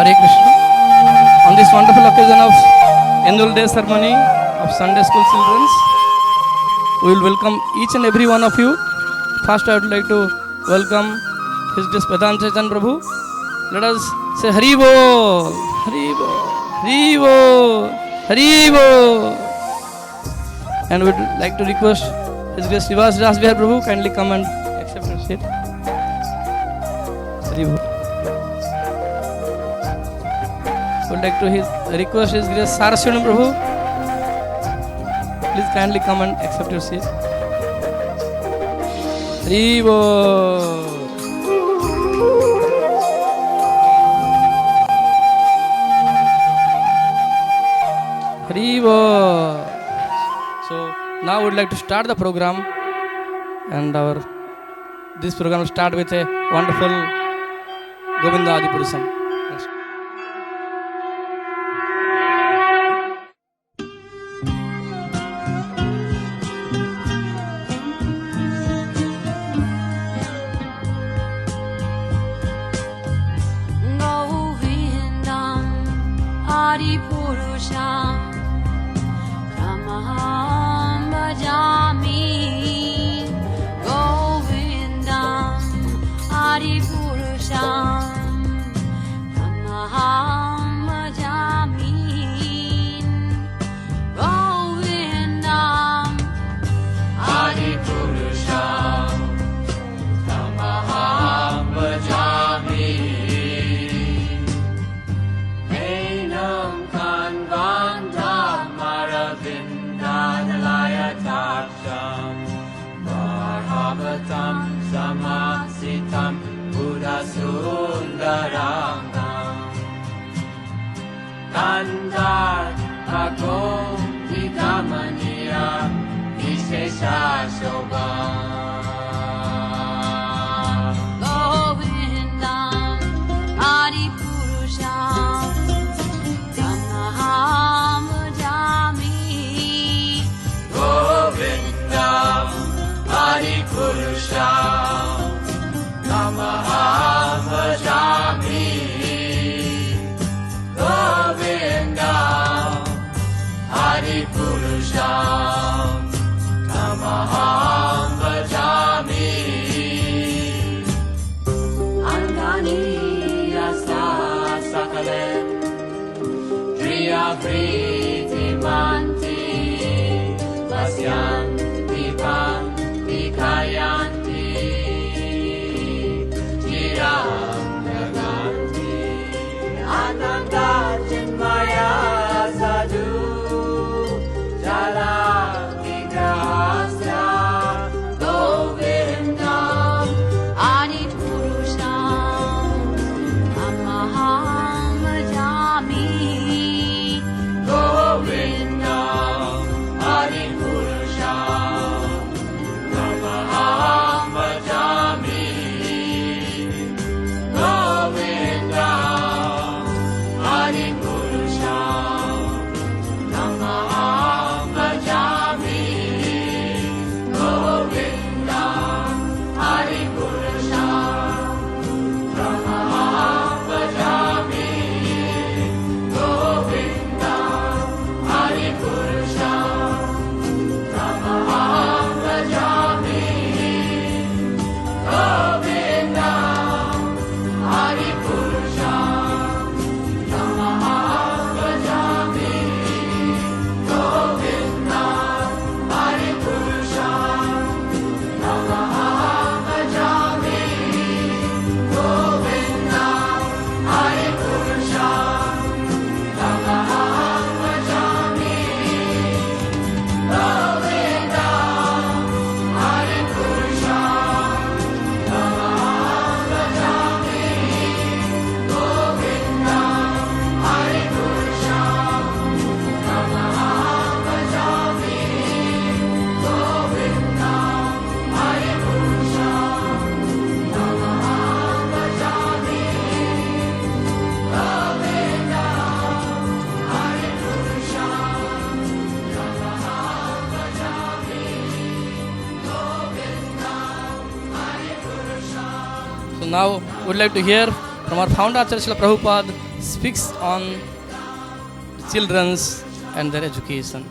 Hare Krishna. On this wonderful occasion of annual day ceremony of Sunday school children, we will welcome each and every one of you. First, I would like to welcome His Grace Vedanta Chan Prabhu. Let us say Hari Bol, Hari Bol, Hari Bol, Hari Bol. And we would like to request His Grace Srivas Das Vihar Prabhu kindly come and accept your seat. Hari Bol. Would like to request His Grace Saraswati Prabhu. Please kindly come and accept your seat. Hari Bol. Hari Bol. So now we would like to start the program, and this program will start with a wonderful Govinda Adi Purusam. Adi Purusham Tamaham Bhajami Govindam Adi Purusham Tamaham Bhajami Govindam Adi Purusham Tamaham Bhajami Marhavatam Samasitam Buddha Sundarangam Kandar Bhagom Vikamaniya Vishesha Shobham Govindam Adi Purusham Tamaham Bhajami Govindam Adi Purusham Tamaham Bhajami Govindam Adi Purusham Tamaham Bhajami Angani Yasa Sakale Driya Vriti Manti Vasyanti Panti Kayanti Chiram Naganti Ananda Chinmaya Sadhu Jala Vigrahasya Govindam Adi Purusham Tamaham Bhajami Govindam Adi Purusham Tamaham Bhajami Govindam Adi Purusham Tamaham Bhajami Govindam Adi Purusham Tamaham Bhajami Govindam Adi Purusham Tamaham Bhajami Govindam Adi Purusham Tamaham Bhajami Govindam Adi Purusham Tamaham Bhajami Govindam Adi Purusham Tamaham Bhajami Govindam Adi Purusham Tamaham Bhajami Govindam Adi Purusham Tamaham Bhajami Govindam Adi Purusham Tamaham Bhajami Govindam Adi Purusham Tamaham Bhajami Govindam Adi Purusham. So now we would like to hear from our founder Acharya Srila Prabhupada speaks on children's and their education.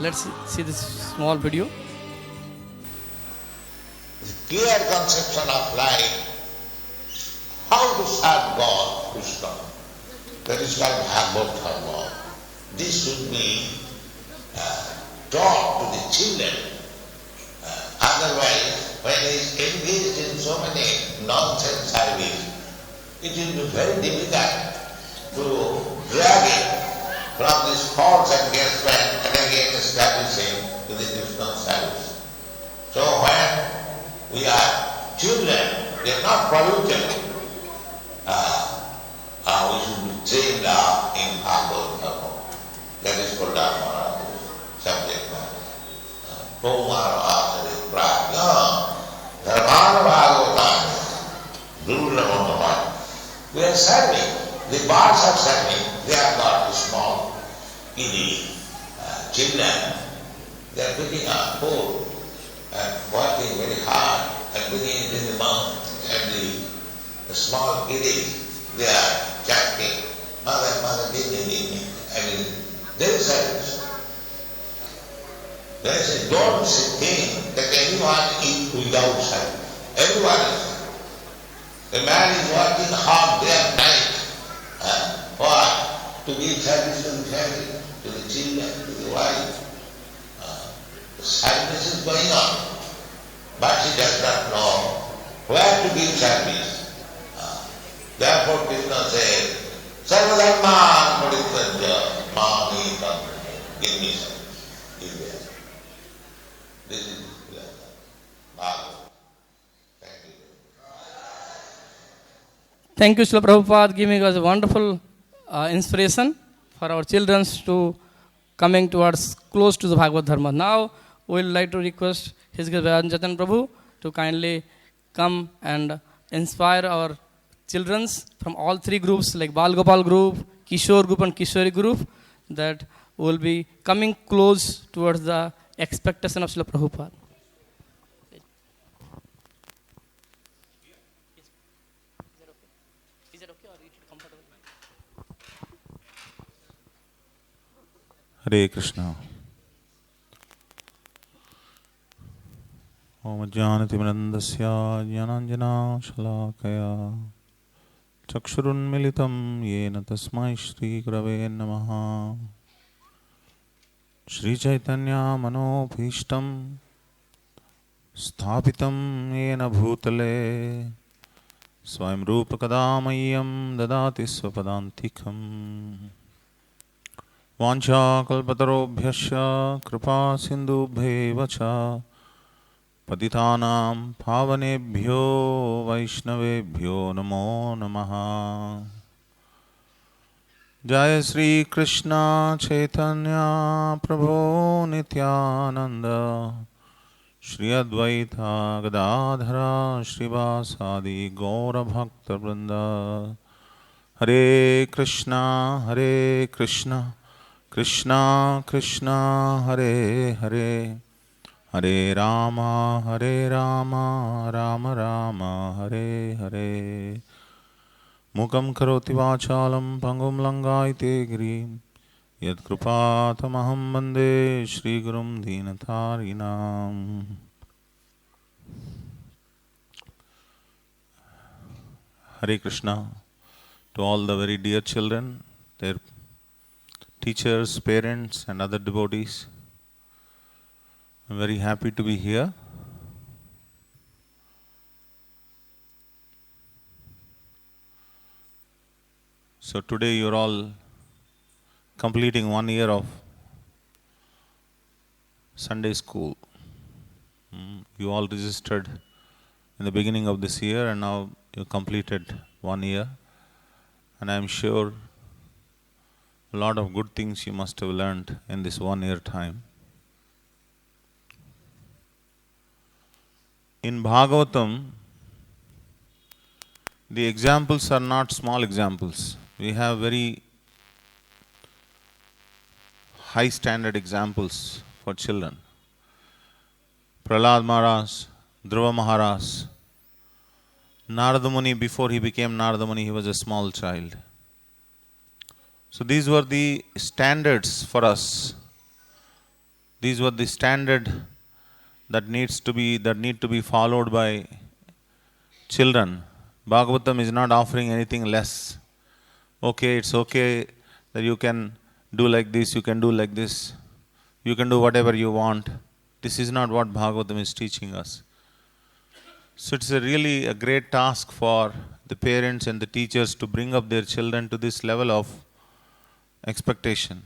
Let's see this small video. Clear conception of life, how to serve God, Krishna. That is called Bhagavad Dharma. This should be taught to the children. Otherwise, when he is engaged in so many nonsense service, it will be very difficult to drag him from this false engagement and again establish him to the Krishna service. So when we are children, we are not polluted. We should be trained up in Bhagavad Dharma. That is called Dharma subject matter. Pomara Asari Prajna Dharmana Bhagavatana Durlamanavan. We are serving. The birds are serving. They are not small, easy children. They are picking up food and working very hard and putting it in the mouth. And the small kiddies, they are chanting, Mother, Mother, give me. I mean, there is service. There is a don't think that anyone eats without service. Everyone is. The man is working hard day and night. Why? To give service to the family, to the children, to the wife. The service is going on, but he does not know where to give service. Therefore Krishna said, Sarvadharman Parityaja Mami Tantra. Give me service. Give me service. This is Bhagavad. Thank you. Thank you, Srila Prabhupada, giving us a wonderful inspiration for our children to coming towards close to the Bhagavad Dharma. Now, we would like to request His Grace Bhajan Chatan Prabhu to kindly come and inspire our children from all three groups like Bal Gopal group, Kishore group and Kishori group that will be coming close towards the expectation of Srila Prabhupada. Hare Krishna. Om Jnanatimirandasya Jnananjana Shalakaya Chakshurun Militam Yena Tasmai Shri Gurave Namaha Shri Chaitanya Manobhishtam Sthapitam Yena Bhutale Swayam Rupa Kadamayam Dadati Swapadantikam Vancha kalpatarobhyasya kripa sindubheva cha patitanam pavanebhyo vaishnavebhyo namo namaha. Jaya Sri Krishna Chaitanya Prabhu Nityananda Shri Advaita Gadadhara Shrivasadi Gaura Bhakta Vrinda. Hare Krishna Krishna Krishna Hare Hare Hare Rama Rama Rama Hare Hare Mukam karoti vachalam pangum langaite girim Yat krupatamaham bande Shri Gurum Dinatarinam. Hare Krishna to all the very dear children, their teachers, parents and other devotees. I'm very happy to be here. So today you're all completing 1 year of Sunday school. You all registered in the beginning of this year and now you completed 1 year. And I'm sure a lot of good things you must have learned in this 1 year time. In Bhagavatam, the examples are not small examples. We have very high standard examples for children. Prahlad Maharaj, Dhruva Maharaj, Narada Muni, before he became Narada Muni, he was a small child. So these were the standards for us. These were the standard that need to be followed by children. Bhagavatam is not offering anything less. Okay, it's okay that you can do like this, you can do like this, you can do whatever you want. This is not what Bhagavatam is teaching us. So it's really a great task for the parents and the teachers to bring up their children to this level of expectation.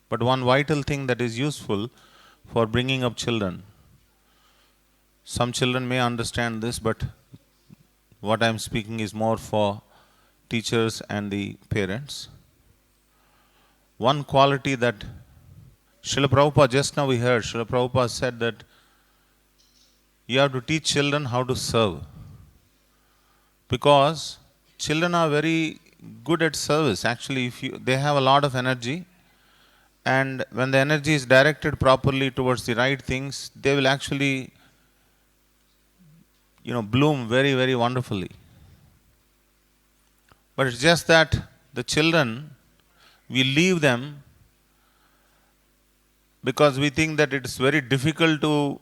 But one vital thing that is useful for bringing up children, some children may understand this, but what I am speaking is more for teachers and the parents. One quality that Srila Prabhupada, just now we heard, Srila Prabhupada said that you have to teach children how to serve. Because children are very good at service. Actually, they have a lot of energy, and when the energy is directed properly towards the right things, they will actually bloom very, very wonderfully. But it's just that the children, we leave them because we think that it's very difficult to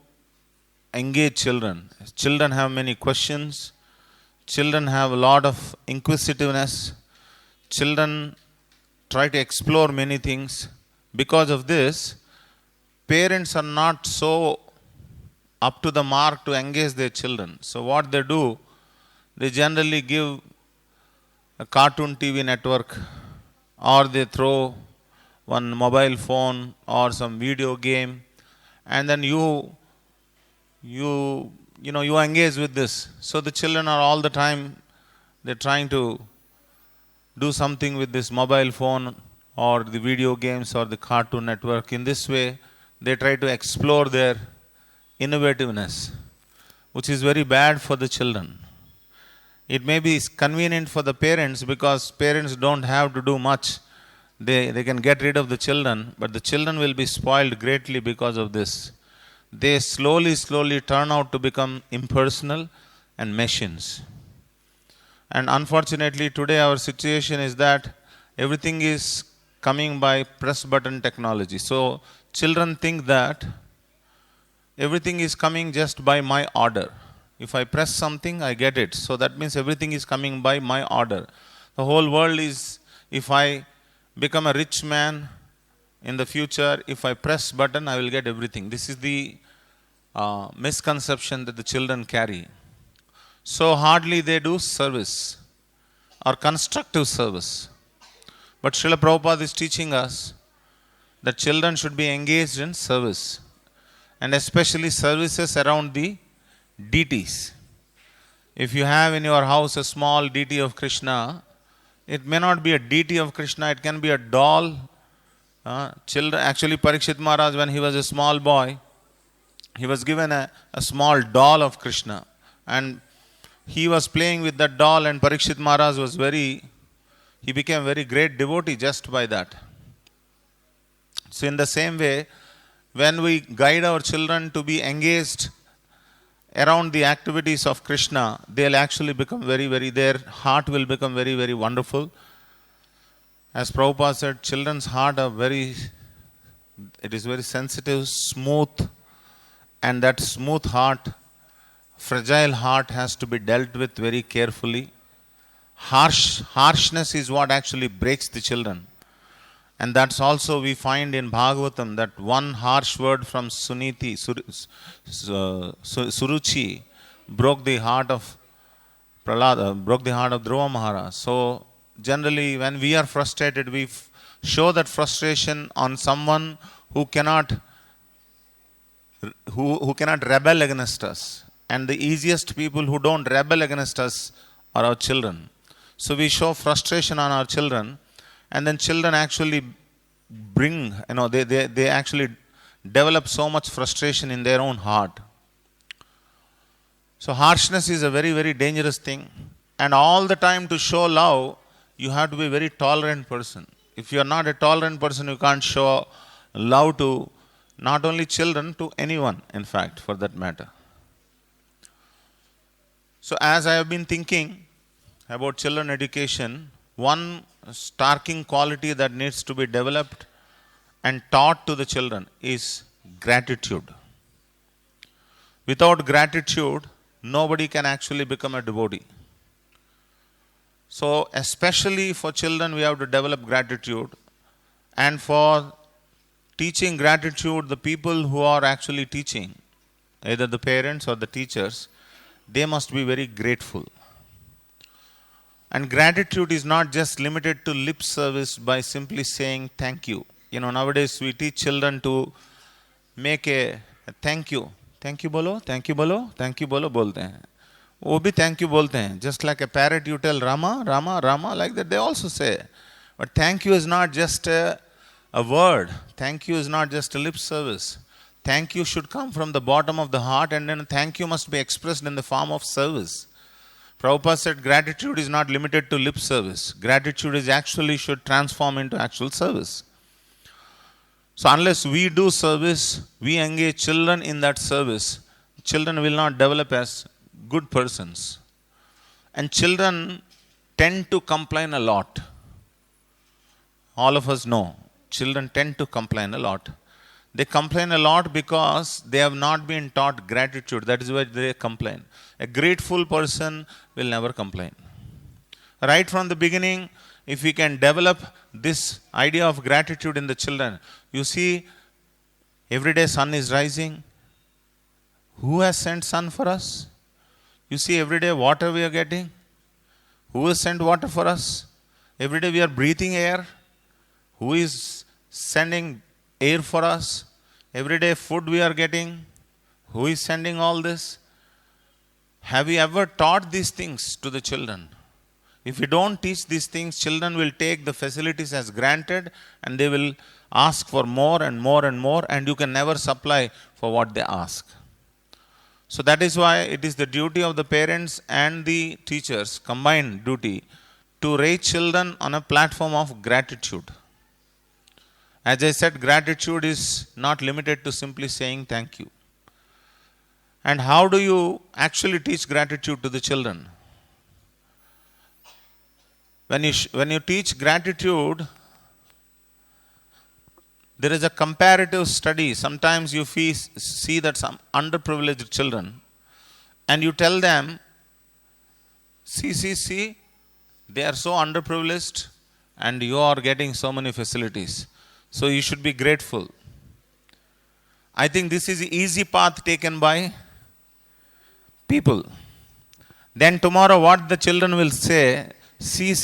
engage children. Children have many questions. Children have a lot of inquisitiveness. Children try to explore many things. Because of this, parents are not so up to the mark to engage their children. So what they do, they generally give a cartoon TV network, or they throw one mobile phone or some video game, and then you engage with this. So the children are all the time, they're trying to do something with this mobile phone or the video games or the cartoon network. In this way, they try to explore their innovativeness, which is very bad for the children. It may be convenient for the parents because parents don't have to do much. They can get rid of the children, but the children will be spoiled greatly because of this. They slowly turn out to become impersonal and machines. And unfortunately, today our situation is that everything is coming by press button technology. So children think that everything is coming just by my order. If I press something, I get it. So that means everything is coming by my order. The whole world is, if I become a rich man in the future, if I press button, I will get everything. This is the misconception that the children carry. So hardly they do service or constructive service. But Srila Prabhupada is teaching us that children should be engaged in service, and especially services around the deities. If you have in your house a small deity of Krishna, it may not be a deity of Krishna, it can be a doll. Children, actually Parikshit Maharaj, when he was a small boy, he was given a small doll of Krishna, and he was playing with that doll, and Parikshit Maharaj he became very great devotee just by that. So in the same way, when we guide our children to be engaged around the activities of Krishna, they'll actually become their heart will become very, very wonderful. As Prabhupada said, children's heart it is very sensitive, smooth, and that smooth heart, fragile heart has to be dealt with very carefully. Harshness is what actually breaks the children. And that's also we find in Bhagavatam, that one harsh word from Suruchi broke the heart of Prahlada, broke the heart of Dhruva Maharaj. So generally when we are frustrated, we show that frustration on someone who cannot rebel against us. And the easiest people who don't rebel against us are our children. So we show frustration on our children, and then children actually they actually develop so much frustration in their own heart. So harshness is a very, very dangerous thing. And all the time to show love, you have to be a very tolerant person. If you are not a tolerant person, you can't show love to not only children, to anyone, in fact, for that matter. So as I have been thinking about children education, one starking quality that needs to be developed and taught to the children is gratitude. Without gratitude, nobody can actually become a devotee. So especially for children, we have to develop gratitude. And for teaching gratitude, the people who are actually teaching, either the parents or the teachers, they must be very grateful. And gratitude is not just limited to lip service by simply saying thank you. You know, nowadays we teach children to make a thank you. Thank you bolo, thank you bolo, thank you bolo bolte hain. वो भी thank you बोलते हैं. Just like a parrot, you tell Rama, Rama, Rama, like that they also say. But thank you is not just a word. Thank you is not just a lip service. Thank you should come from the bottom of the heart, and then thank you must be expressed in the form of service. Prabhupada said gratitude is not limited to lip service. Gratitude is actually should transform into actual service. So unless we do service, we engage children in that service, children will not develop as good persons. And children tend to complain a lot. All of us know children tend to complain a lot. They complain a lot because they have not been taught gratitude. That is why they complain. A grateful person will never complain. Right from the beginning, if we can develop this idea of gratitude in the children, you see, every day sun is rising. Who has sent sun for us? You see, every day water we are getting. Who has sent water for us? Every day we are breathing air. Who is sending air for us? Every day food we are getting. Who is sending all this? Have we ever taught these things to the children? If we don't teach these things, children will take the facilities as granted and they will ask for more and more and more, and you can never supply for what they ask. So that is why it is the duty of the parents and the teachers, combined duty, to raise children on a platform of gratitude. As I said, gratitude is not limited to simply saying thank you. And how do you actually teach gratitude to the children? When you teach gratitude, there is a comparative study. Sometimes you see that some underprivileged children, and you tell them, see, they are so underprivileged and you are getting so many facilities. So you should be grateful. I think this is the easy path taken by people. Then tomorrow what the children will say, see,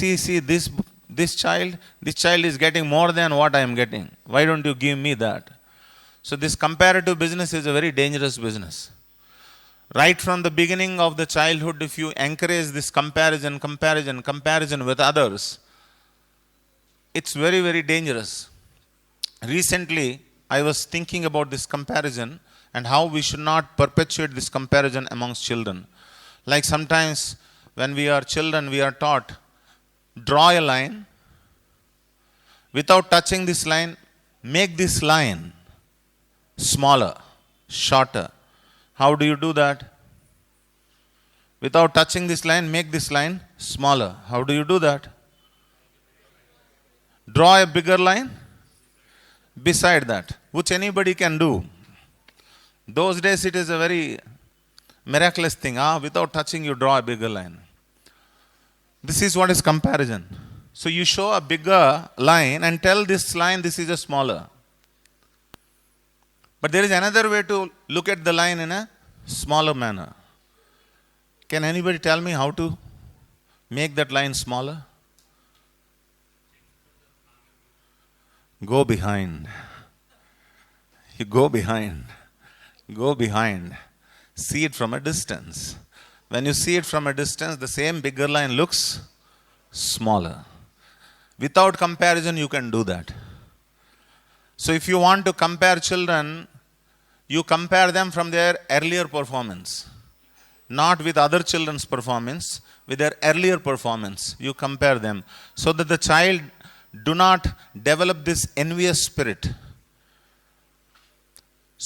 this child is getting more than what I am getting. Why don't you give me that? So this comparative business is a very dangerous business. Right from the beginning of the childhood, if you encourage this comparison with others, it's very, very dangerous. Recently, I was thinking about this comparison and how we should not perpetuate this comparison amongst children. Like sometimes when we are children, we are taught, draw a line. Without touching this line, make this line smaller, shorter. How do you do that? Without touching this line, make this line smaller. How do you do that? Draw a bigger line beside that, which anybody can do. Those days it is a very miraculous thing. Without touching, you draw a bigger line. This is what is comparison. So you show a bigger line and tell this line, this is a smaller. But there is another way to look at the line in a smaller manner. Can anybody tell me how to make that line smaller? Go behind. You go behind. Go behind. See it from a distance. When you see it from a distance, the same bigger line looks smaller. Without comparison, you can do that. So if you want to compare children, you compare them from their earlier performance. Not with other children's performance, with their earlier performance. You compare them so that the child do not develop this envious spirit.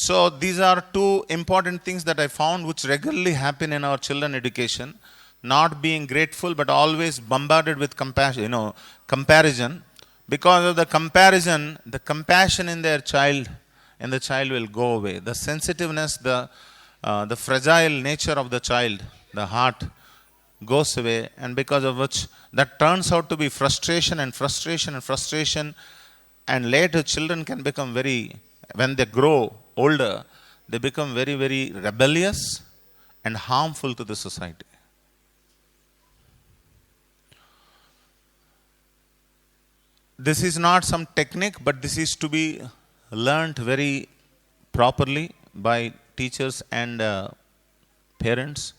So these are two important things that I found which regularly happen in our children education. Not being grateful, but always bombarded with compassion, comparison. Because of the comparison, the compassion in the child will go away. The sensitiveness, the fragile nature of the child, the heart goes away, and because of which that turns out to be frustration and frustration and frustration, and later children can become when they grow older, they become very, very rebellious and harmful to the society. This is not some technique, but this is to be learnt very properly by teachers and parents.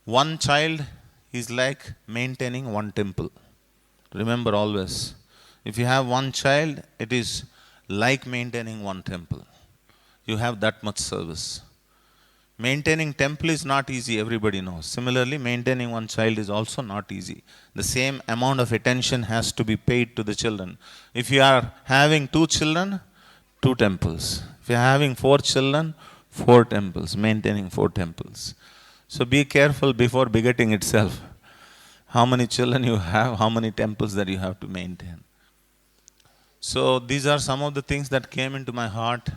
One child is like maintaining one temple. Remember always, if you have one child, it is like maintaining one temple. You have that much service. Maintaining temple is not easy, everybody knows. Similarly, maintaining one child is also not easy. The same amount of attention has to be paid to the children. If you are having 2 children, 2 temples. If you are having 4 children, 4 temples, maintaining 4 temples. So be careful before begetting itself. How many children you have, how many temples that you have to maintain. So these are some of the things that came into my heart,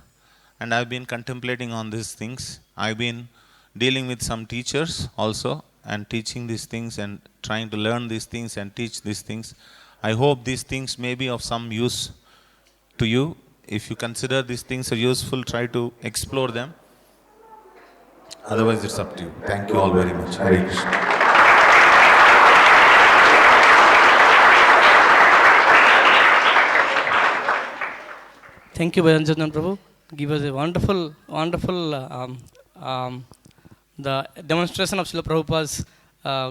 and I've been contemplating on these things. I've been dealing with some teachers also and teaching these things and trying to learn these things and teach these things. I hope these things may be of some use to you. If you consider these things are useful, try to explore them. Otherwise, it's up to you. Thank you all very much. Hare Krishna. Thank you, Bhajanjan Prabhu. Give us a wonderful, the demonstration of Srila Prabhupada's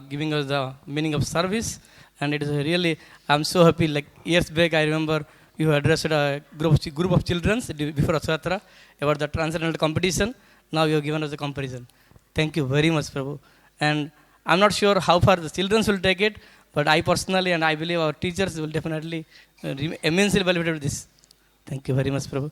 giving us the meaning of service. And it is really, I'm so happy. Like years back, I remember you addressed a group of children before Aswatra about the transcendental competition. Now you have given us a comparison. Thank you very much, Prabhu. And I'm not sure how far the children will take it, but I personally and I believe our teachers will definitely immensely benefit with this. Thank you very much, Prabhu.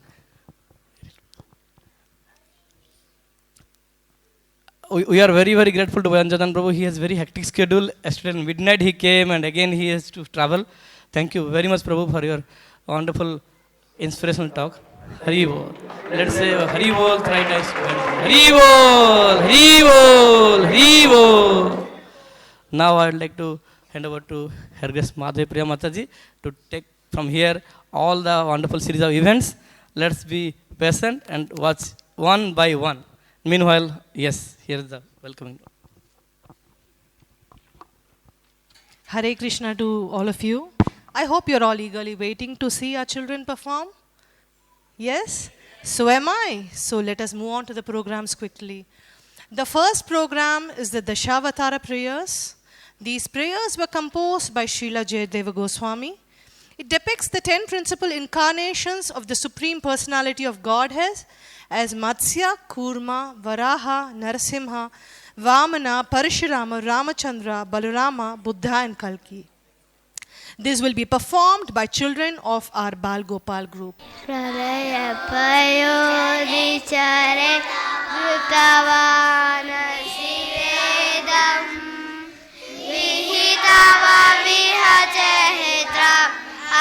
We are very, very grateful to Bhajanjan Prabhu. He has very hectic schedule. Yesterday at midnight he came and again he has to travel. Thank you very much, Prabhu, for your wonderful inspirational talk. Hari Bol. Let's say Hari Bol thrice. Hari Bol, Hari Bol, Hari Bol. Now I would like to hand over to Her Grace Madhavi Priya Mataji to take from here all the wonderful series of events. Let's be patient and watch one by one. Meanwhile, yes, here's the welcoming. Hare Krishna to all of you. I hope you're all eagerly waiting to see our children perform. Yes? So am I. So let us move on to the programs quickly. The first program is the Dashavatara prayers. These prayers were composed by Srila Jayadeva Goswami. It depicts the 10 principal incarnations of the Supreme Personality of Godhead as Matsya, Kurma, Varaha, Narasimha, Vamana, Parashurama, Ramachandra, Balarama, Buddha and Kalki. This will be performed by children of our Bal Gopal group. Pralaya payodi chare vrutavana sivedam vihitava vihachetra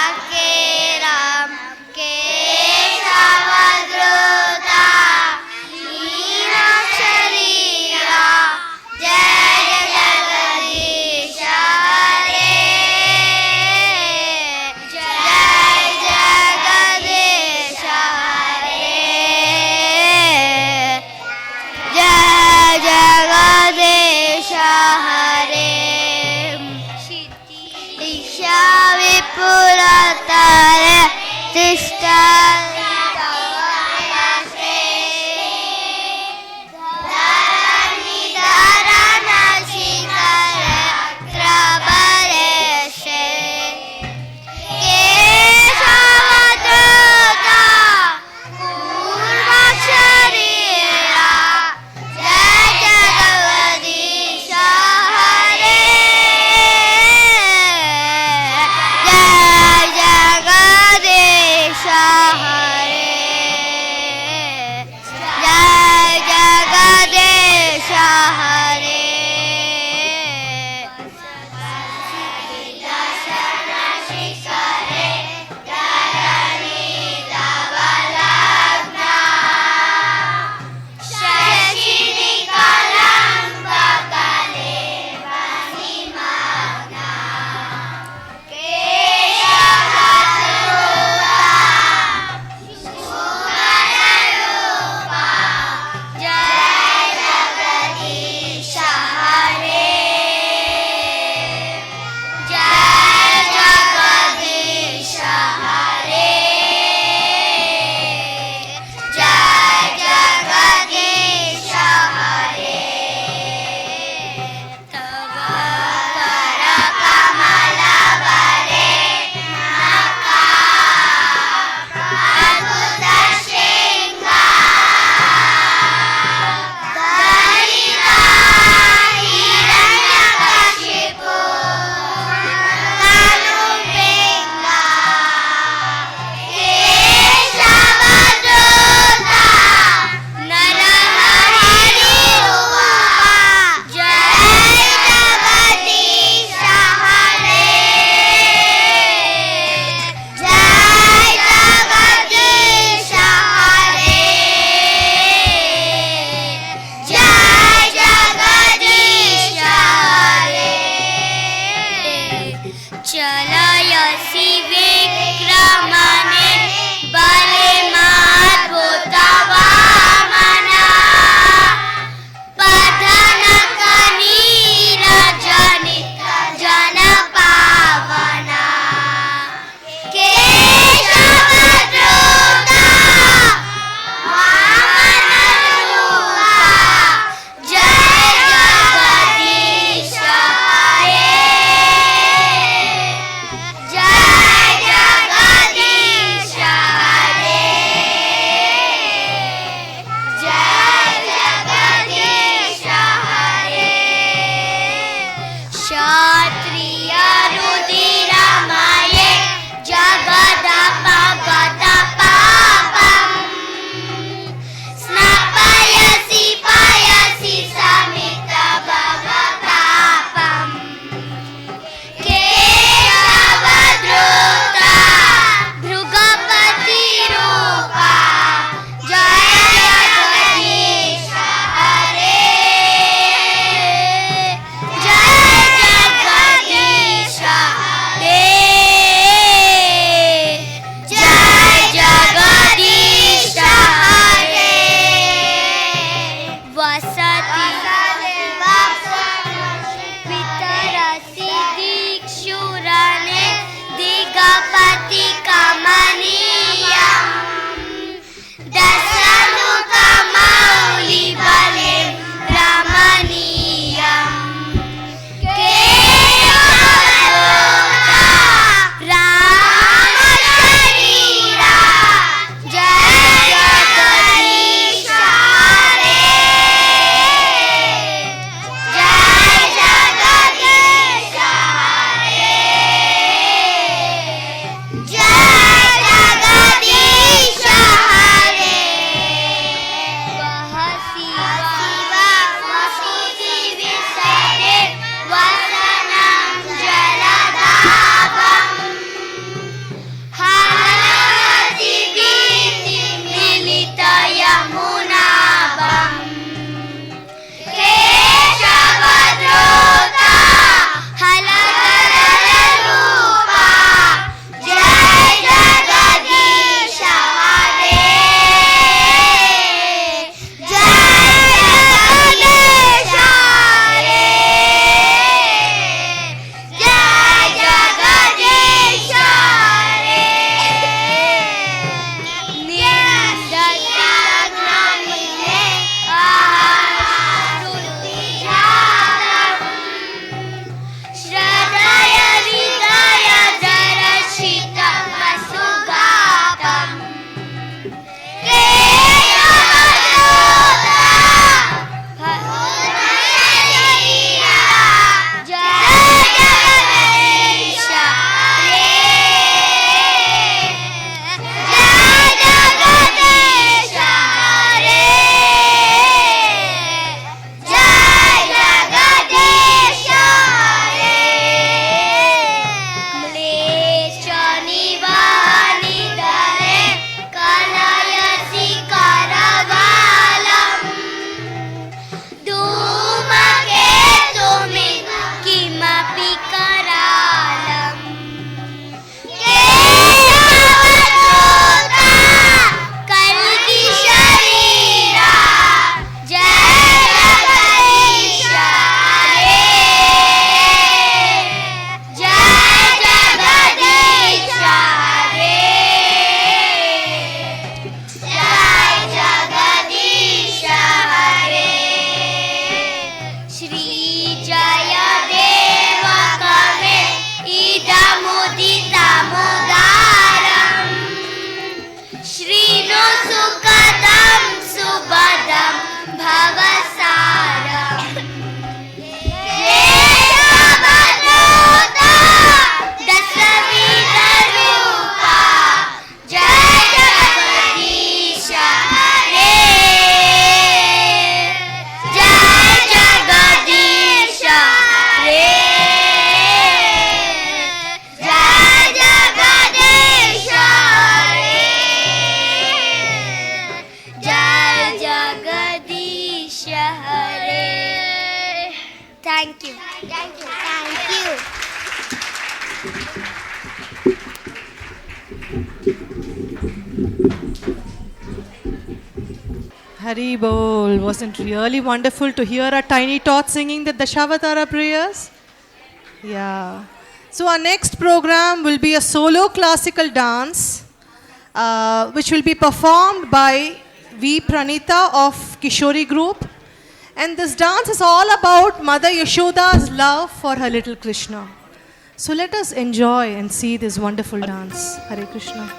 akeram kesavadruta ninaksharira jaya jagadisha hare jaya jagadisha hare jaya jagadisha hare Isha vipu Hari Bol. Wasn't really wonderful to hear our tiny tots singing the Dashavatara prayers? Yeah. So our next program will be a solo classical dance, which will be performed by V. Pranita of Kishori Group. And this dance is all about Mother Yashoda's love for her little Krishna. So let us enjoy and see this wonderful dance. Hare Krishna.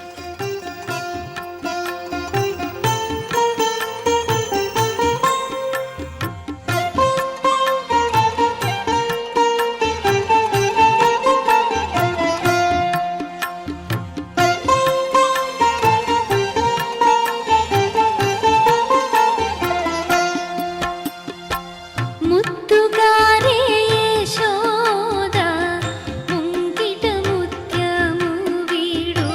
ముత్తుగారే Yashoda ముంగిట ముత్యము వీడు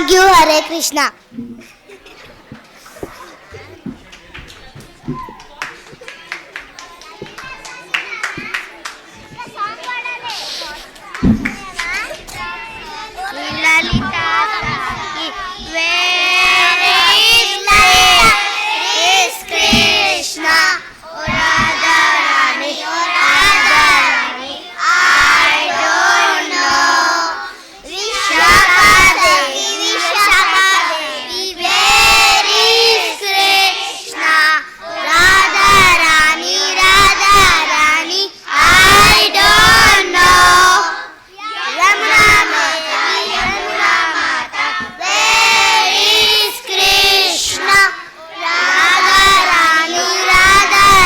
Thank you, Hare Krishna. Lalita, where is Lalita? Is Krishna? Oh, Radha Rani, I don't know. Vishakadevi, where is Krishna? Radha Rani, I don't know. Yamuna Mata, where is Krishna? Radha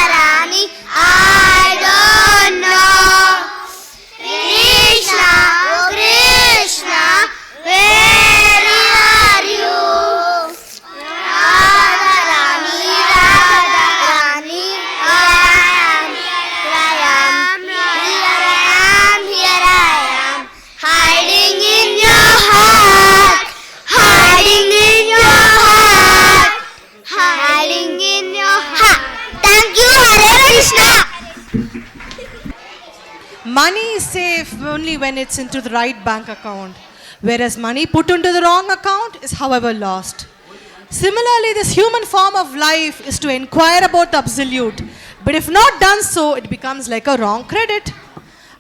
Rani, I don't know. Krishna, oh Krishna, where are you? Radha Rani, here I am, hiding in your heart, hiding in your heart, hiding in your heart. Thank you, Hare Krishna. Money is safe only when it's into the right bank account, whereas money put into the wrong account is however lost. Similarly, this human form of life is to inquire about the absolute, but if not done so, it becomes like a wrong credit.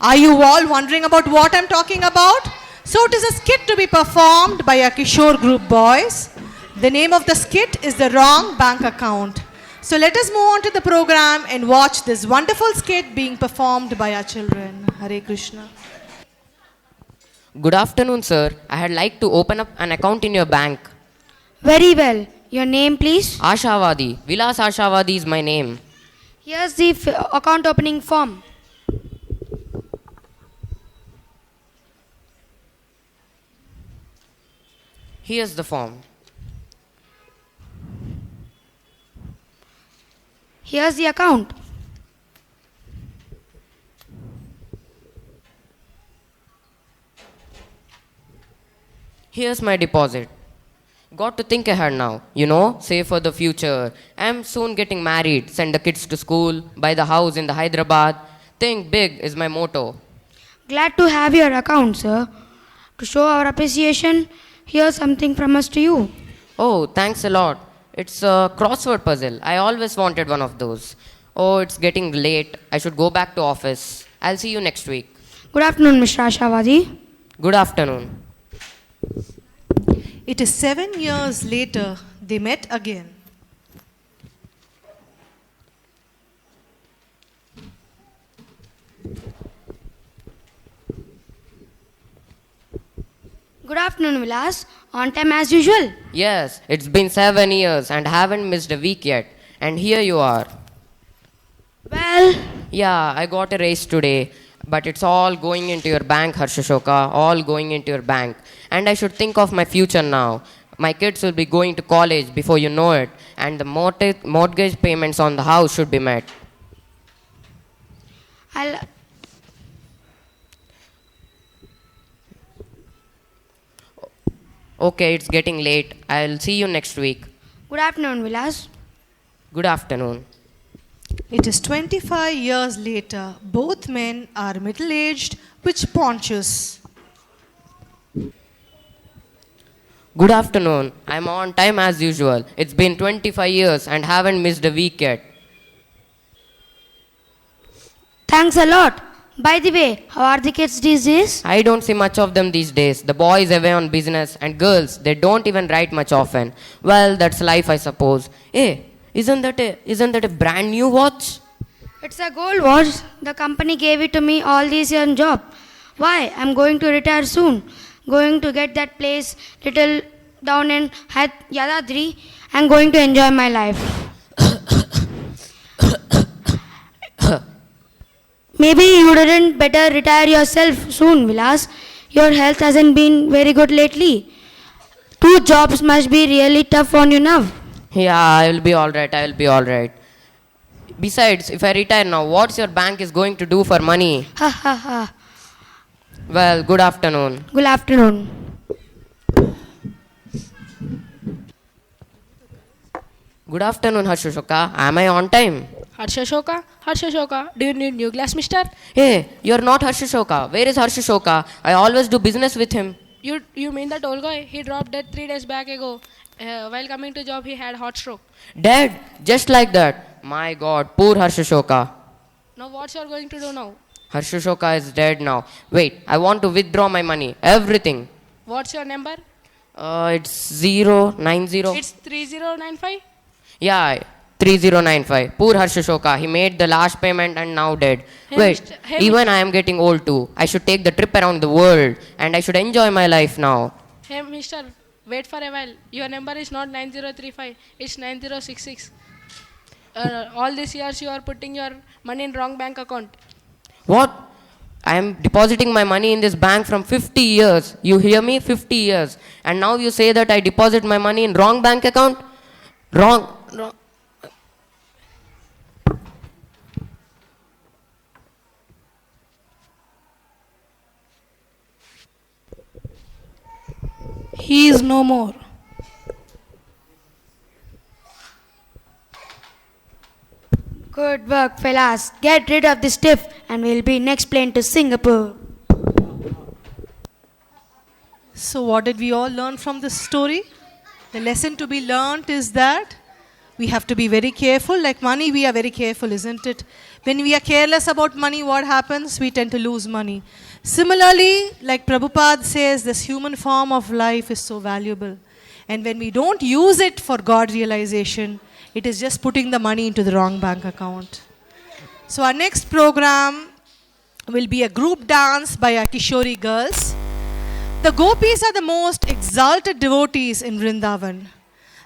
Are you all wondering about what I'm talking about? So it is a skit to be performed by a Kishore group boys. The name of the skit is The Wrong Bank Account. So let us move on to the program and watch this wonderful skit being performed by our children. Hare Krishna. Good afternoon, sir. I had like to open up an account in your bank. Very well. Your name, please? Ashavadi. Vilas Ashavadi is my name. Here's the account opening form. Here's the form. Here's the account. Here's my deposit. Got to think ahead now. You know, save for the future. I'm soon getting married, send the kids to school, buy the house in the Hyderabad. Think big is my motto. Glad to have your account, sir. To show our appreciation, here's something from us to you. Oh, thanks a lot. It's a crossword puzzle. I always wanted one of those. Oh, it's getting late. I should go back to office. I'll see you next week. Good afternoon, Mr. Ashavadi. Good afternoon. It is 7 years later, they met again. Good afternoon, Vilas. On time as usual. Yes, it's been 7 years and haven't missed a week yet. And here you are. Well, Yeah, I got a raise today, but it's all going into your bank, Harshashoka, all going into your bank. And I should think of my future now. My kids will be going to college before you know it, and the mortgage payments on the house should be met. I'll. Okay, it's getting late. I'll see you next week. Good afternoon, Vilas. Good afternoon. It is 25 years later. Both men are middle-aged, with paunches. Good afternoon. I'm on time as usual. It's been 25 years and haven't missed a week yet. Thanks a lot. By the way, how are the kids these days? I don't see much of them these days. The boys away on business and girls, they don't even write much often. Well, that's life, I suppose. Hey, isn't that a brand new watch? It's a gold watch. The company gave it to me all these years job. Why? I'm going to retire soon. Going to get that place little down in Yadadri. I'm going to enjoy my life. Maybe you didn't better retire yourself soon, Vilas. Your health hasn't been very good lately. 2 jobs must be really tough on you now. Yeah, I will be alright. Besides, if I retire now, what's your bank is going to do for money? Ha ha ha. Well, good afternoon. Good afternoon. Good afternoon, Harsha. Am I on time? Harsha, do you need new glass, mister? Hey, you're not Harsha. Where is Harsha? I always do business with him. You mean that old guy? He dropped dead 3 days back ago. While coming to job, he had hot stroke. Dead? Just like that? My God, poor Harsha. Now what you're going to do now? Harsha is dead now. Wait, I want to withdraw my money. Everything. What's your number? It's 090. It's 3095. Yeah, 3095. Poor Harsha. He made the last payment and now dead. Hey, Wait, Mr. Hey, even I am getting old too. I should take the trip around the world and I should enjoy my life now. Hey, mister, wait for a while. Your number is not 9035. It's 9066. All these years you are putting your money in wrong bank account. What? I am depositing my money in this bank from 50 years. You hear me? 50 years. And now you say that I deposit my money in wrong bank account? Wrong. He is no more. Good work, fellas. Get rid of the stiff and we'll be next plane to Singapore. So, what did we all learn from this story? The lesson to be learnt is that we have to be very careful. Like money, we are very careful, isn't it? When we are careless about money, what happens? We tend to lose money. Similarly, like Prabhupada says, this human form of life is so valuable. And when we don't use it for God realization, it is just putting the money into the wrong bank account. So our next program will be a group dance by our Kishori girls. The gopis are the most exalted devotees in Vrindavan.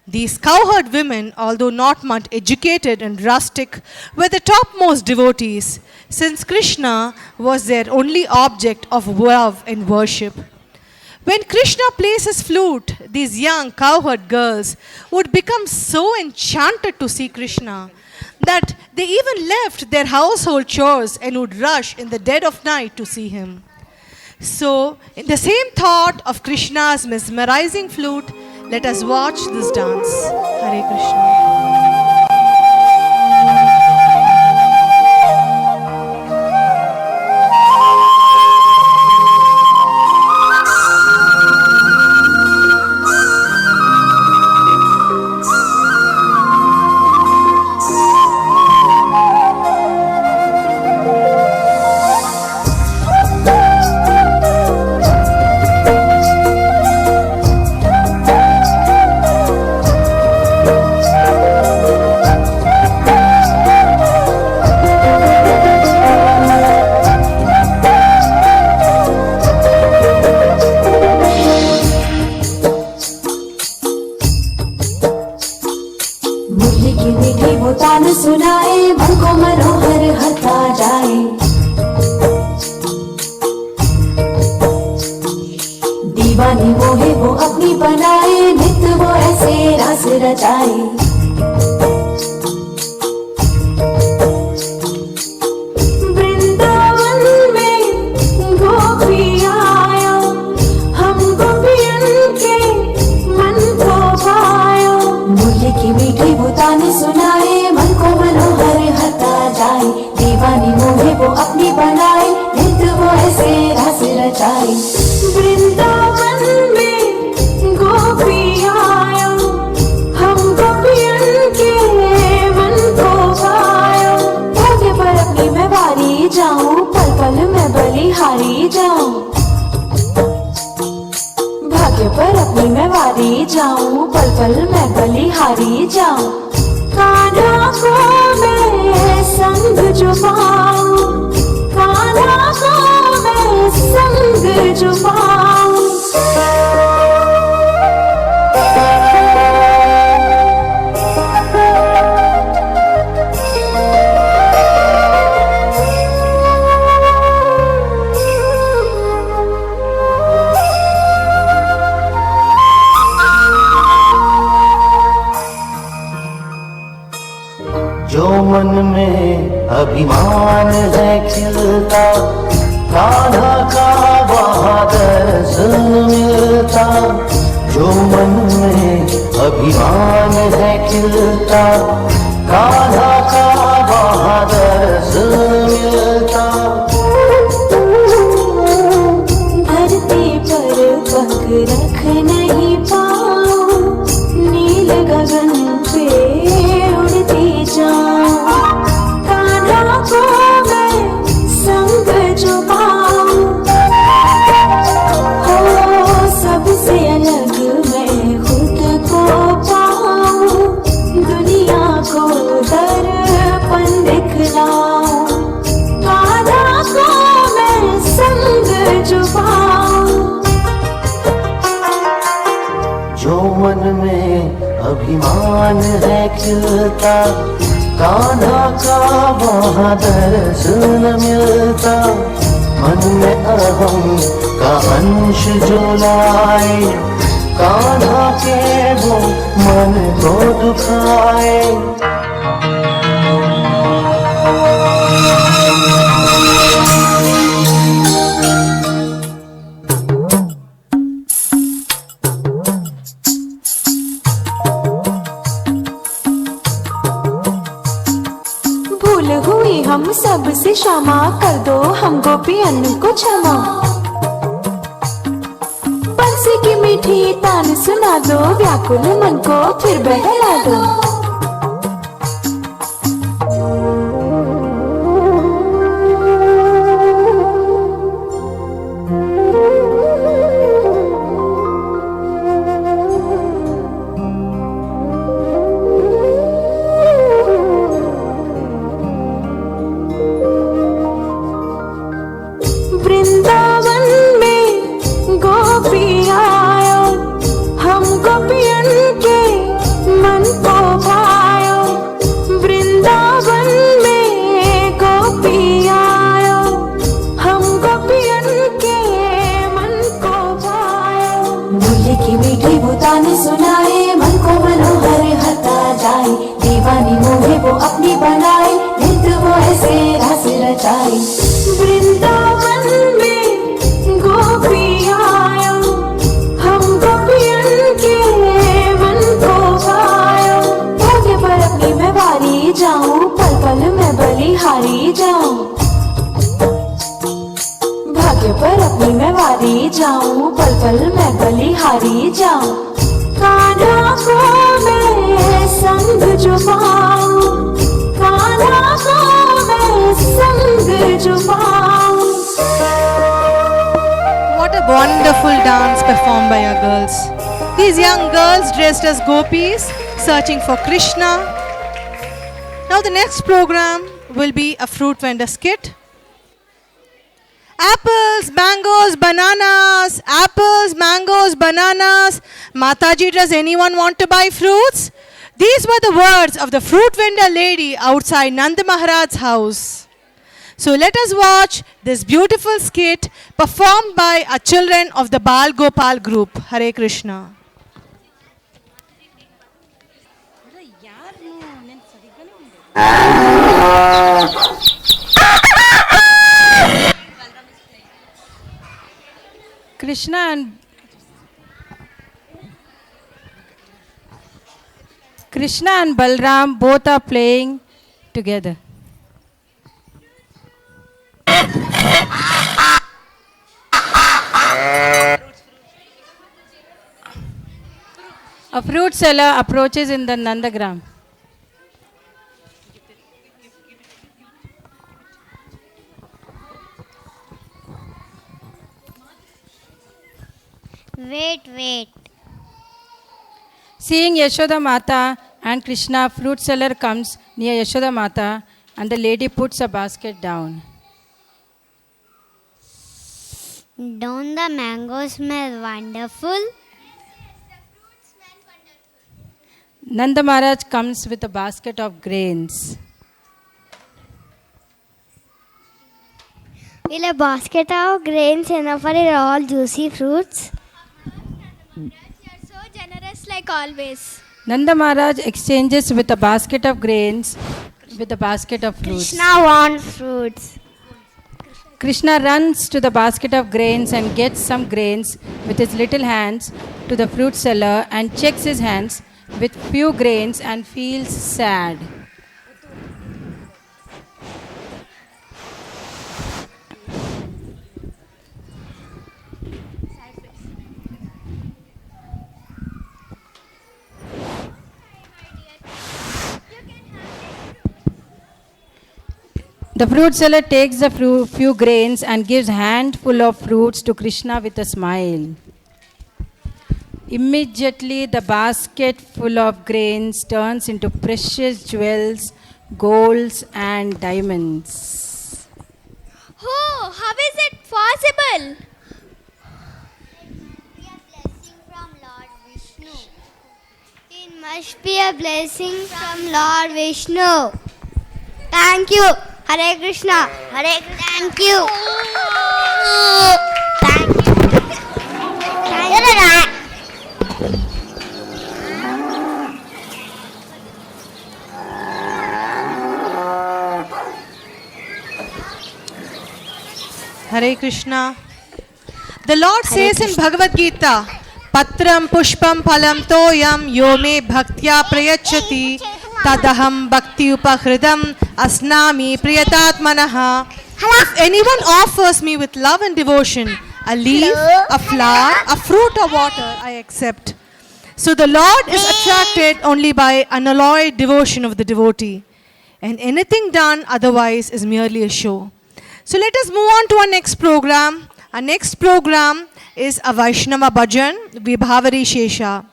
These cowherd women, although not much educated and rustic, were the topmost devotees, since Krishna was their only object of love and worship. When Krishna plays his flute, these young cowherd girls would become so enchanted to see Krishna that they even left their household chores and would rush in the dead of night to see him. So, in the same thought of Krishna's mesmerizing flute, let us watch this dance. Hare Krishna. जो मन में अभिमान है खिलता, कान्हा का वहाँ दर्शन मिलता। जो मन में अभिमान है खिलता, कान्हा का वहाँ दर्श मिलता। धरती पर पग रख नहीं पाऊं, नील गगन पे उड़ती जाऊं। कान्हा को मैं संग जो पाऊं, हो सबसे अलग मैं खुद को पाऊं। दुनिया को दर्पण दिखलाऊं, कान्हा को मैं संग जो पाऊं। जो मन में अभिमान है खिलता, कान्हा का वहाँ दर्श न मिलता। मन में अहम का अंश जो लाए, कान्हा के वो मन को दुखाए। भूल हुई हम सब से क्षमा कर दो, हम गोपियन को क्षमा। बंसी की मीठी तान सुना दो, व्याकुल मन को फिर बहला दो। वृंदावन में गोपी आयो, हम गोपियन के मन को भायो। वृंदावन में गोपी आयो, हम गोपियन के मन को भायो। भूले की मीठी बुतानी सुनाए, मन को मनोहर हता जाए। दीवानी मोहे वो अपनी बनाए, नित्य वो ऐसे रस रचाए। वृंदावन में गोपी आयो, हम गोपियन के मन को भायो। भाग्य पर अपनी मैं वारी जाऊं, पल पल मैं बलिहारी जाऊं। भाग्य पर अपनी मैं वारी जाऊं, पल पल मैं बलिहारी जाऊं। कान्हा को मैं संग जो पाऊं, कान्हा को मैं संग जो पाऊं। What a wonderful dance performed by our girls. These young girls dressed as gopis searching for Krishna. Now the next program will be a fruit vendor skit. Apples, mangoes, bananas. Apples, mangoes, bananas. Mataji, does anyone want to buy fruits? These were the words of the fruit vendor lady outside Nanda Maharaj's house. So let us watch this beautiful skit performed by our children of the Bal Gopal group. Hare Krishna. Krishna and Balram both are playing together. A fruit seller approaches in the Nandagram. Wait. Seeing Yashoda Mata and Krishna, fruit seller comes near Yashoda Mata and the lady puts a basket down. Don't the mangoes smell wonderful? Nanda Maharaj comes with a basket of grains. Will a basket of grains enough for all juicy fruits? You are so generous like always. Nanda Maharaj exchanges with a basket of grains with a basket of fruits. Krishna wants fruits. Krishna runs to the basket of grains and gets some grains with his little hands to the fruit seller and checks his hands with few grains and feels sad. The fruit seller takes the few grains and gives handful of fruits to Krishna with a smile. Immediately the basket full of grains turns into precious jewels, golds and diamonds. Oh, how is it possible? It must be a blessing from Lord Vishnu. Thank you. Hare Krishna. Hare Krishna. Thank you. Thank you. Thank you. Hare Krishna. The Lord says in Bhagavad Gita, Patram pushpam phalam toyam yo me bhaktya prayachati tadaham bhakti upahridam asnami priyatatmanaha. If anyone offers me with love and devotion a leaf, a flower, a fruit or water, I accept. So the Lord is attracted only by unalloyed devotion of the devotee, and anything done otherwise is merely a show. So let us move on to our next program. Our next program is a Vaishnava bhajan, Vibhavari Shesha.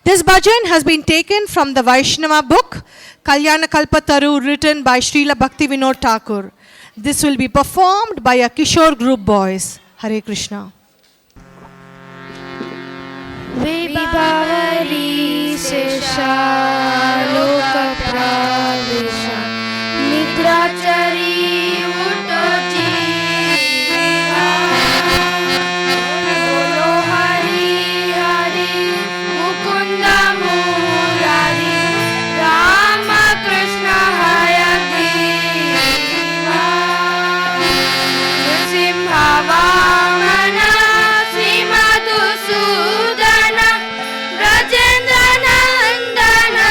This bhajan has been taken from the Vaishnava book, Kalyana Kalpataru, written by Srila Bhakti Vinod Thakur. This will be performed by a Kishore group boys. Hare Krishna. Vibhavari Shesha Loka Pravisha Nidrachari Brajendra Nandana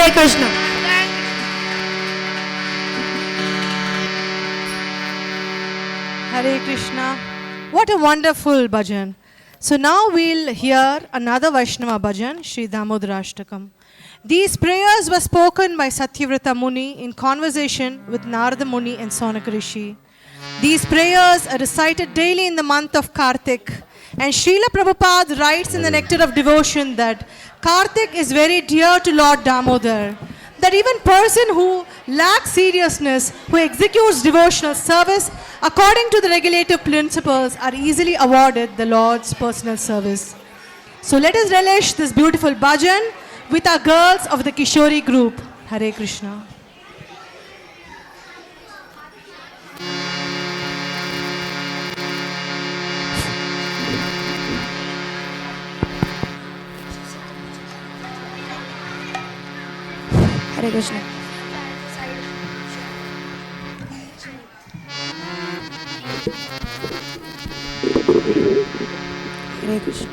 Hare Krishna. Hare Krishna. What a wonderful bhajan. So now we'll hear another Vaishnava bhajan, Sri Damodarashtakam. These prayers were spoken by Satyavrata Muni in conversation with Narada Muni and Sonaka Rishi. These prayers are recited daily in the month of Kartik. And Srila Prabhupada writes in the Nectar of Devotion that Kartik is very dear to Lord Damodar. That even person who lacks seriousness, who executes devotional service according to the regulative principles, are easily awarded the Lord's personal service. So let us relish this beautiful bhajan with our girls of the Kishori group. Hare Krishna. Hare Krishna. Hare Krishna.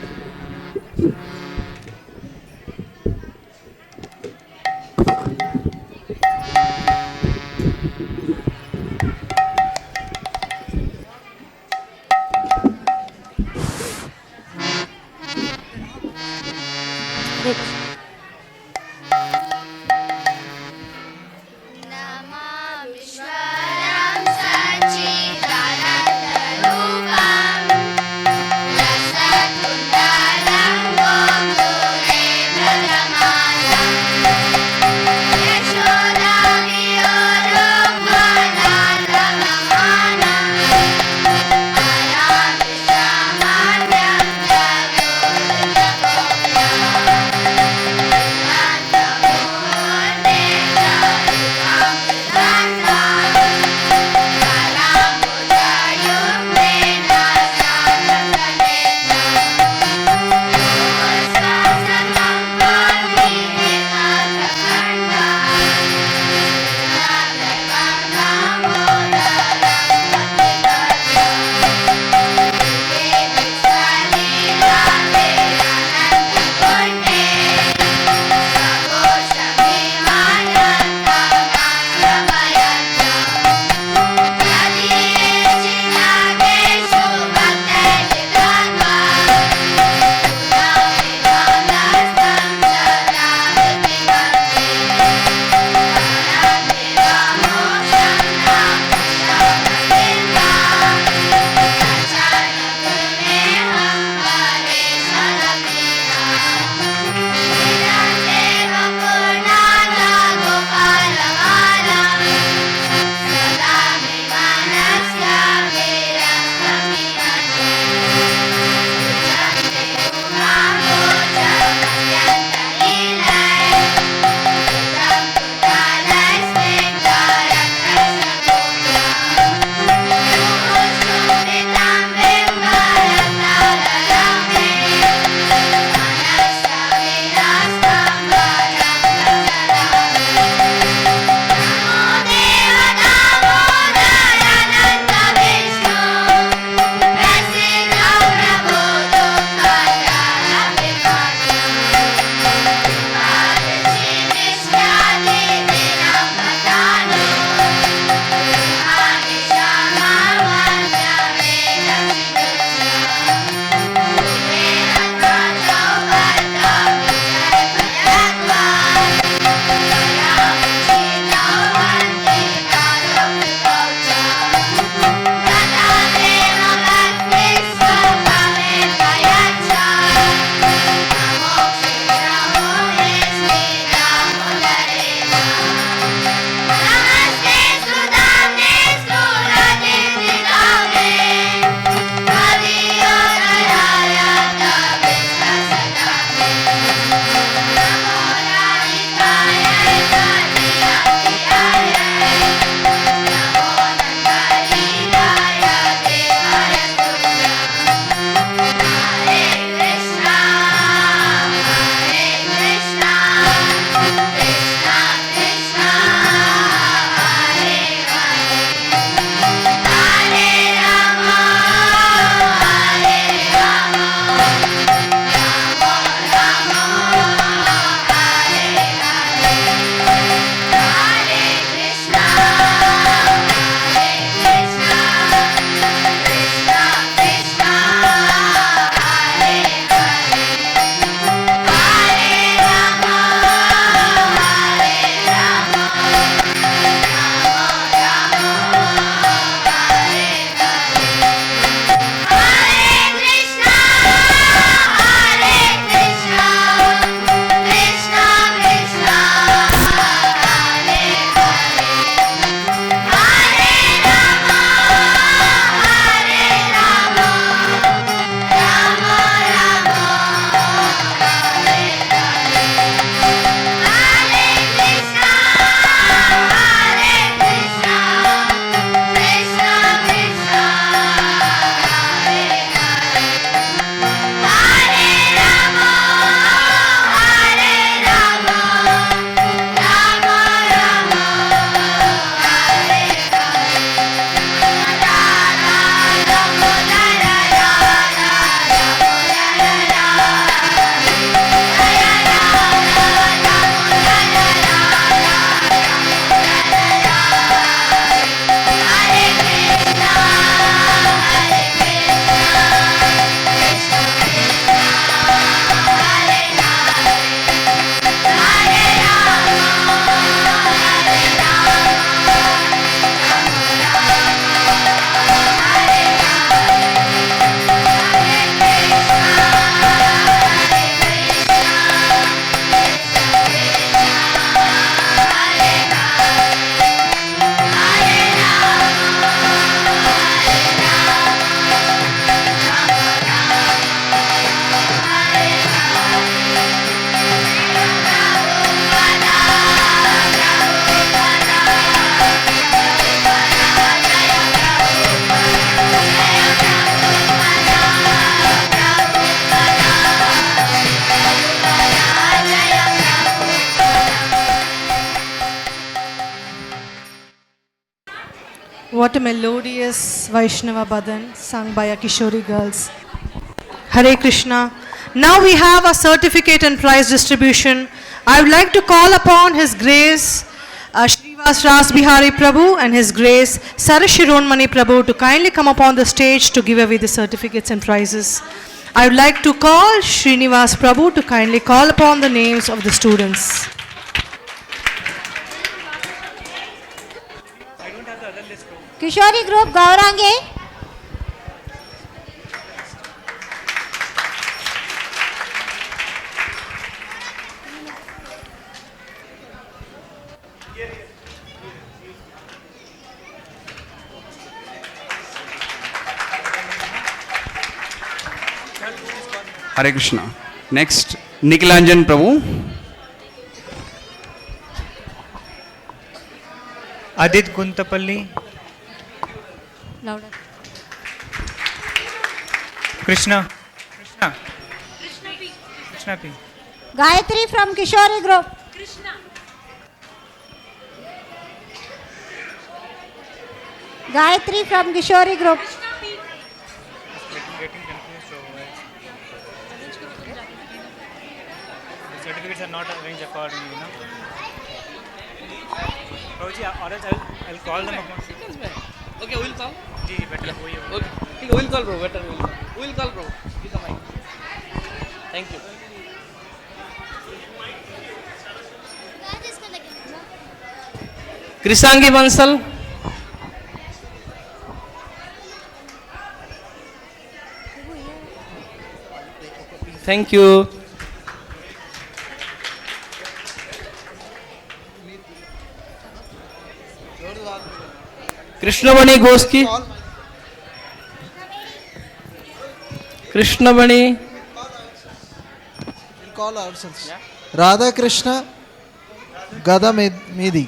Namamishwaram Sachidanandalupam Rasatundam What a melodious Vaishnava Bhajan sung by our Kishori girls. Hare Krishna. Now we have a certificate and prize distribution. I would like to call upon His Grace Srivas Ras Bihari Prabhu and His Grace Sarashironmani Prabhu to kindly come upon the stage to give away the certificates and prizes. I would like to call Srinivas Prabhu to kindly call upon the names of the students. Kishori group Gaurangi. Hare Krishna. Next, Nikhilanjan Prabhu. Adit Kuntapalli. Louder. Krishna P. Gayatri from Kishori group. Gayatri from Kishori group. Certificates are not arranged accordingly, no? Prabhuji, or else I'll call them upon. Okay, we'll call. Ji better वही होगा. Okay, we'll call bro. Better we'll call bro. Give the mic. Thank you. Krisangi Bansal. Thank you. Krishnavani Goski. Krishnavani. We'll call ourselves. Radha Krishna Gadamedi.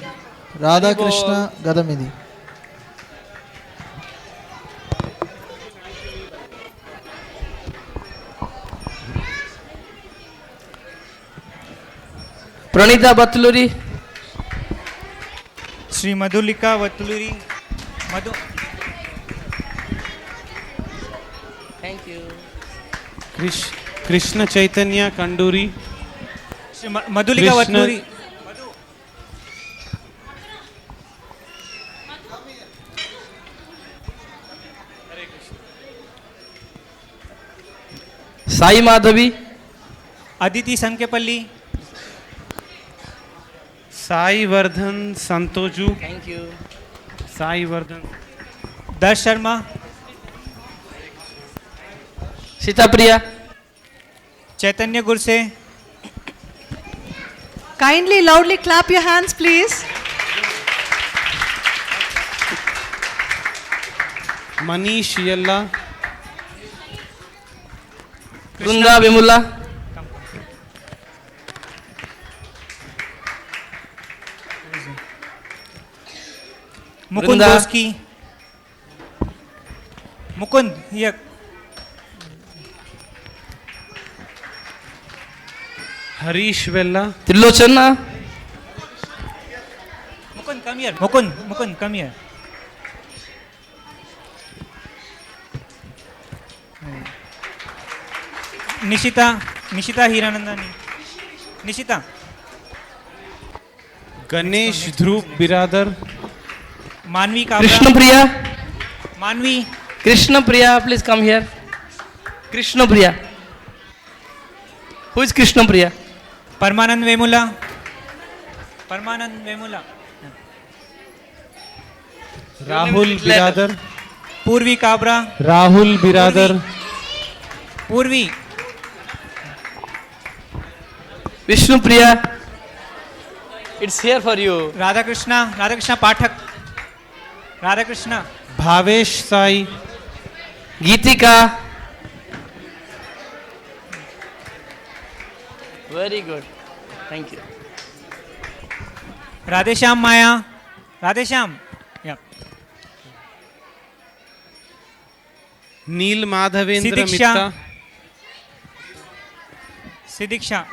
Radha Krishna Gadamedi. Pranita Batluri. Sri Madhulika Vatuluri. Thank you. Krishna Chaitanya Kanduri. Sri Madhulika Vatuluri. Sai Madhavi. Aditi Sankepalli. Sai Vardhan Santoju. Thank you. Sai Vardhan. Dash Sharma. Sita Priya. Chaitanya Gurse. Kindly loudly clap your hands, please. Manish Yella. Vrunda Vimula. Mukund Vrunda. Boski. Mukund, here. Harish Vella. Trilochana. Mukund, come here. Mukund, come here. Nishita Hiranandani. Nishita. Ganesh Dhruv Biradar. Manvi Kabra. Krishna Priya. Manvi. Krishna Priya, please come here. Krishna Priya. Who is Krishna Priya? Parmanand Vemula. Rahul Biradar. Purvi Kabra. Rahul Biradar. Purvi. Vishnu Priya. It's here for you. Radha Krishna Pathak. Radha Krishna. Bhavesh Sai. Geetika. Very good. Thank you. Radhesham Maya. Radhesham. Yeah. Neel Madhavendra Mitta. Sidiksha.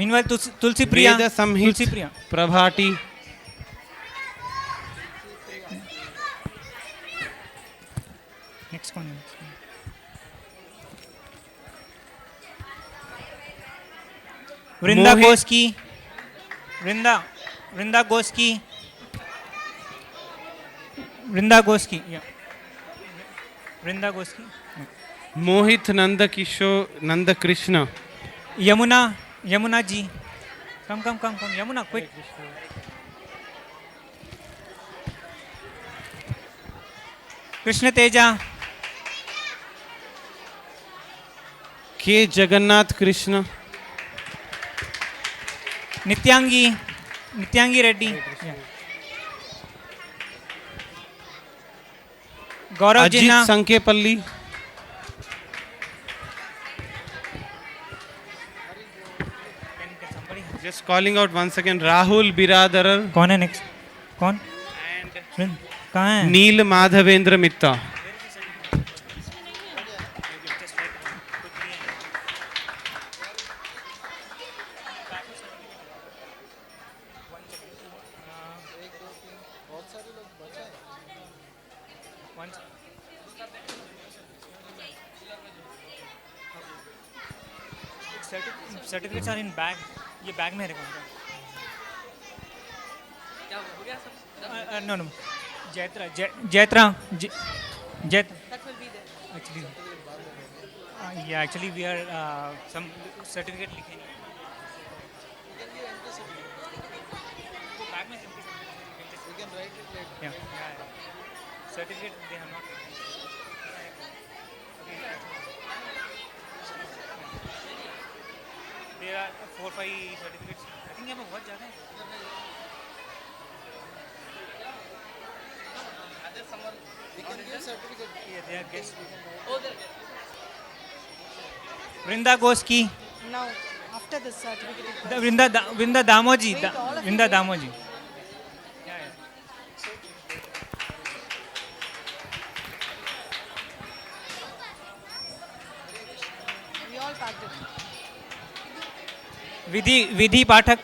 Meanwhile, Tulsi Priya. Veda Samhit Tulsi Priya. Prabhati. Next one. Vrinda Mohit. Goski. Vrinda Goski. Vrinda Goski. Yeah. Vrinda Goski. Mohit Nanda Krishna. Yamuna ji. Come. Yamuna, quick. Krishna Teja. K. Jagannath Krishna. Nityangi Reddy. Yeah. Gaurav Ajit Jinna. Sankepalli. Just calling out once again Rahul Biradarar. कौन है next? कौन? कहाँ है? Neel Madhavendra Mitta. Certificates are in bag. ये bag में रहेगा no Jaitra actually we are some certificate लिखे नहीं बैग में certificate they have not there are 4-5 certificates I think यहाँ पे बहुत ज़्यादा है they are guests. Vrinda Goski. Now, after the certificate. Vrinda Damoji. Vrinda Damoji. We all packed it. Vidhi Pathak.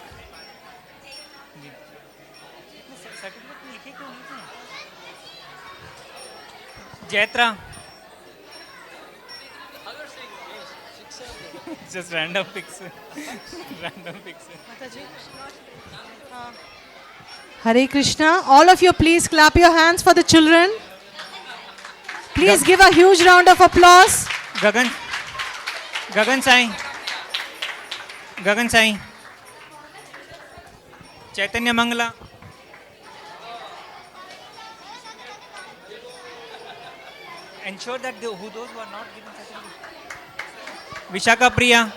Jaitra. Just random picks. Hare Krishna. All of you, please clap your hands for the children. Please give a huge round of applause. Gagan Sai. Chaitanya Mangala. Ensure that those who are not given certificate. Vishaka Priya.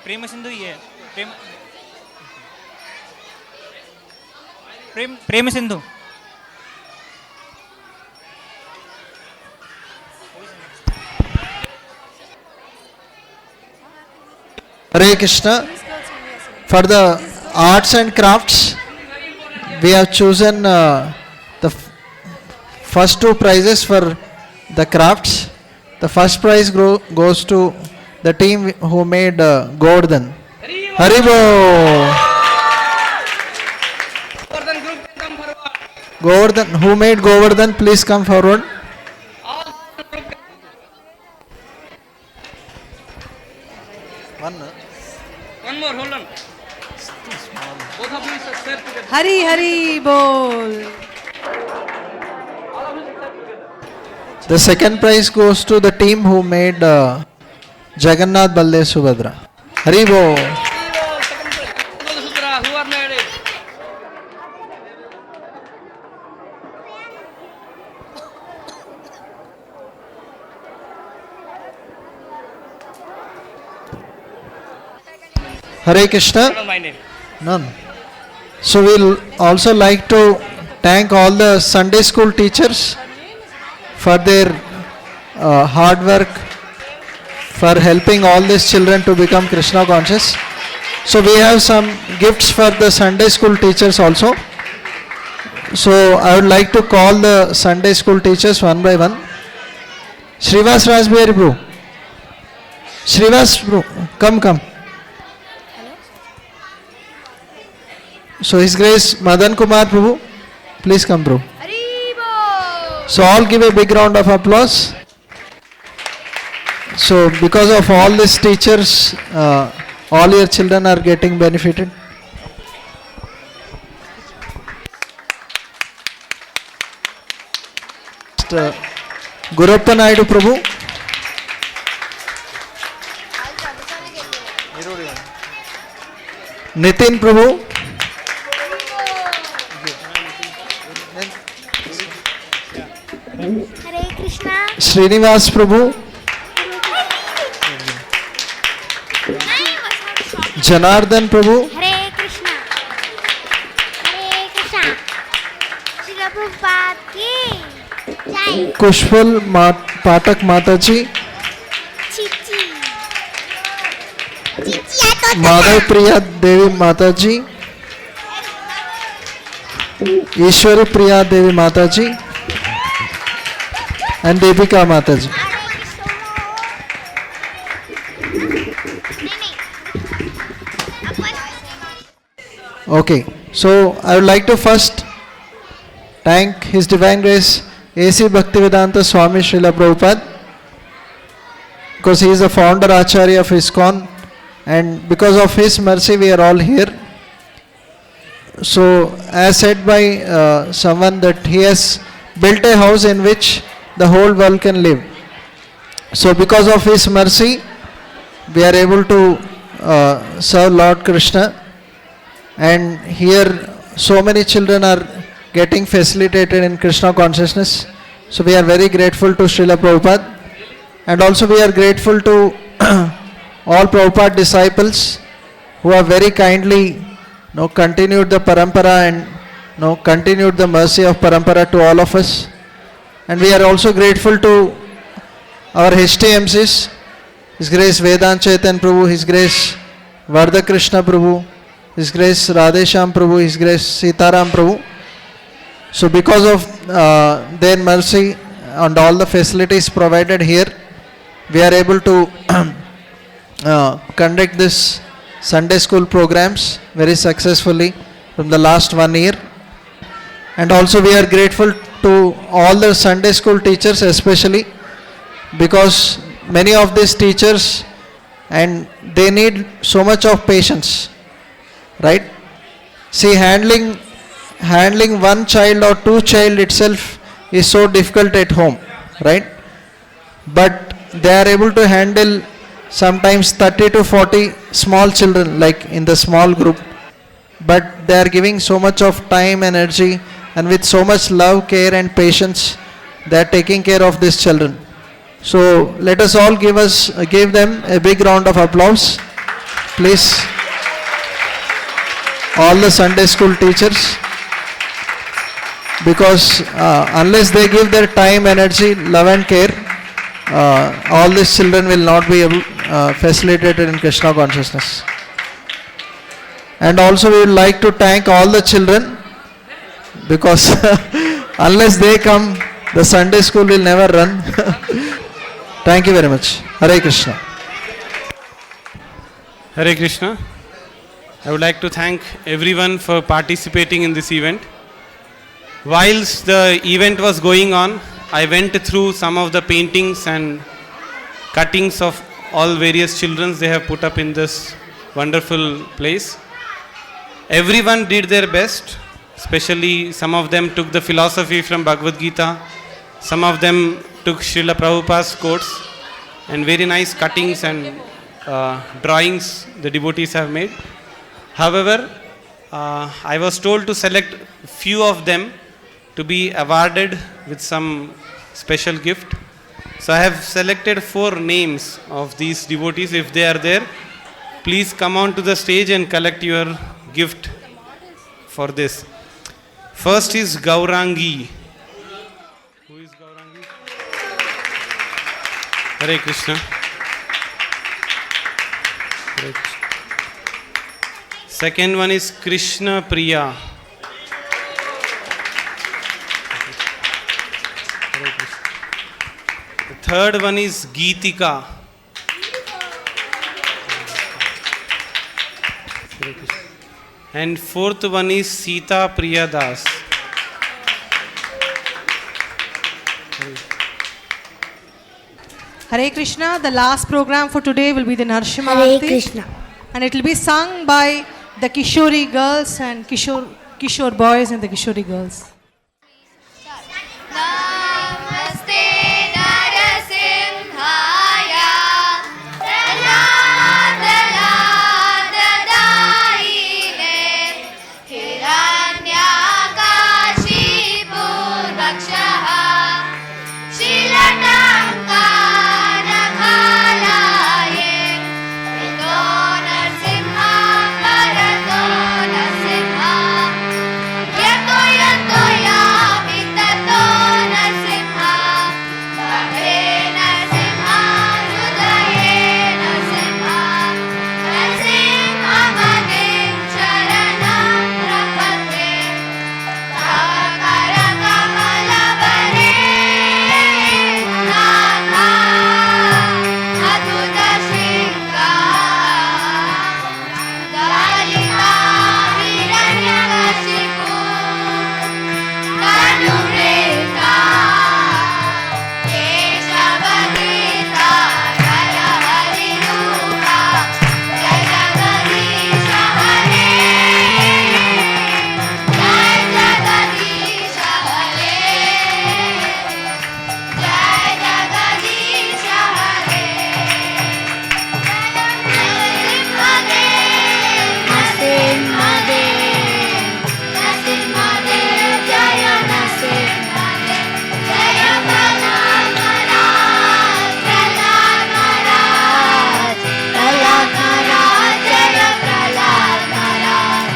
Prema Sindhu ही है. Prema Sindhu. Hare Krishna. For the arts and crafts, we have chosen the first two prizes for the crafts. The first prize goes to the team who made Govardhan. Haribo! Govardhan, who made Govardhan, please come forward. One more, hold on. Both of you share together. Hari Bol. The second prize goes to the team who made Jagannath Baldev Subhadra. Haribo! Who are married? Hare Krishna. My name. None. So we'll also like to thank all the Sunday school teachers for their hard work, for helping all these children to become Krishna conscious. So we have some gifts for the Sunday school teachers also. So I would like to call the Sunday school teachers one by one. Srivas Rasbihari Bro. Srivas Bro, come. So His Grace Madan Kumar Prabhu, please come bro. So all give a big round of applause. So because of all these teachers, all your children are getting benefited. Gurappa Naidu Prabhu. Nitin Prabhu. Hare Krishna. Srinivas Prabhu. Janardhan Prabhu. Hare Krishna. Hare Krishna. Srila Prabhupada ki jai. Kushful Patak Mataji. Chichi. Chichi ato Madhav Priya Devi Mataji. Ishwari Priya Devi Mataji. And Devika Mataji. Okay, so I would like to first thank His Divine Grace A.C. Bhaktivedanta Swami Srila Prabhupada, because he is the founder Acharya of ISKCON, and because of his mercy we are all here. So as said by someone, that he has built a house in which the whole world can live. So because of his mercy we are able to serve Lord Krishna, and here so many children are getting facilitated in Krishna consciousness. So we are very grateful to Srila Prabhupada, and also we are grateful to all Prabhupada disciples who have very kindly continued the parampara and continued the mercy of parampara to all of us. And we are also grateful to our HTMCs, His Grace Vedant Chaitan Prabhu, His Grace Vardha Krishna Prabhu, His Grace Radhesham Prabhu, His Grace Sitaram Prabhu. So because of their mercy and all the facilities provided here, we are able to conduct this Sunday school programs very successfully from the last 1 year. And also we are grateful to all the Sunday school teachers, especially because many of these teachers, and they need so much of patience, right? See, handling one child or two child itself is so difficult at home, right? But they are able to handle sometimes 30 to 40 small children, like in the small group, but they are giving so much of time, energy, and with so much love, care and patience, they are taking care of these children. So let us all give them a big round of applause, please. All the Sunday school teachers, because unless they give their time, energy, love and care, all these children will not be facilitated in Krishna consciousness. And also we would like to thank all the children, because unless they come, the Sunday school will never run. Thank you very much. Hare Krishna. Hare Krishna. I would like to thank everyone for participating in this event. Whilst the event was going on, I went through some of the paintings and cuttings of all various children they have put up in this wonderful place. Everyone did their best, especially some of them took the philosophy from Bhagavad Gita, some of them took Srila Prabhupada's quotes, and very nice cuttings and drawings the devotees have made. However, I was told to select few of them to be awarded with some special gift. So I have selected 4 names of these devotees. If they are there, please come on to the stage and collect your gift for this. First is Gaurangi. Who is Gaurangi? Hare Krishna. Hare Krishna. Second one is Krishna Priya. The third one is Geetika. And fourth one is Sita Priyadas. Hare Krishna, the last program for today will be the Narshima Hare Aarti. Krishna. And it will be sung by the Kishori girls and Kishore boys and the Kishori girls. Namaste Narasimhaya Daladadaine Hiranyakashipurvakshaha Shilatankanakalaye Vito Narsimha Bharato Narsimha Yato Yato Yami Tato Narsimha Bhagre Narsimha Hrudaye Narsimha Narsimha Madin Charanam Prapate Bhakara Kamala Bare Nana Adhuta Shinga Dalita Hiranyakashipu Tanureka Keshavadita Jaya Hari Rupa Jai Jagadisha Hare Jai Jagadisha Hare Jai Jagadisha Hare Nasimhadev Jaya Nasimhadev Jaya Prahlad Maharaj Prahlad Maharaj Prahlad Maharaj Jaya Prahlad Maharaj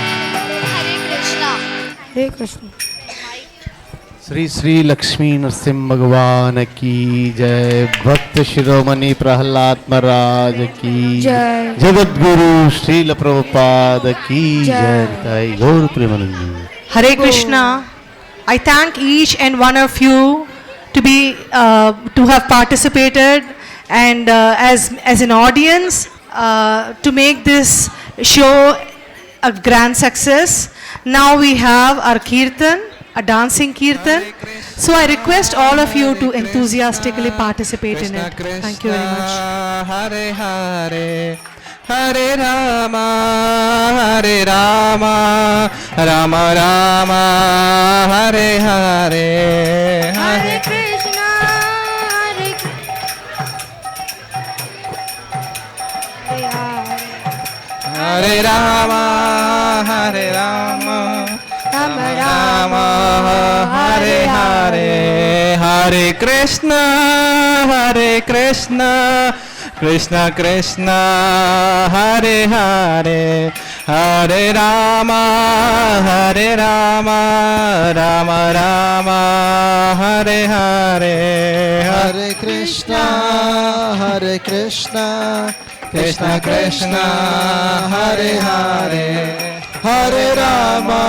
Hare Krishna Hare Krishna. Shri Shri Lakshmi Narasimha भगवान की जय। भक्त शिरोमणि प्रहलाद महाराज की जय। जगत गुरु श्रील प्रभुपाद की जय। गौर Premanand. Hare Krishna. I thank each and one of you to have participated and as an audience to make this show a grand success. Now we have our kirtan, a dancing kirtan. So I request all of you to enthusiastically participate in it. Thank you very much. Hare Hare Hare Rama Hare Rama Rama Rama Hare Hare Hare Krishna Hare Rama Hare Rama Rama Rama Hare Hare Hare Krishna Krishna Krishna Hare Hare Hare Rama Rama Rama Hare Hare Hare Krishna Krishna Krishna Hare Hare Hare Rama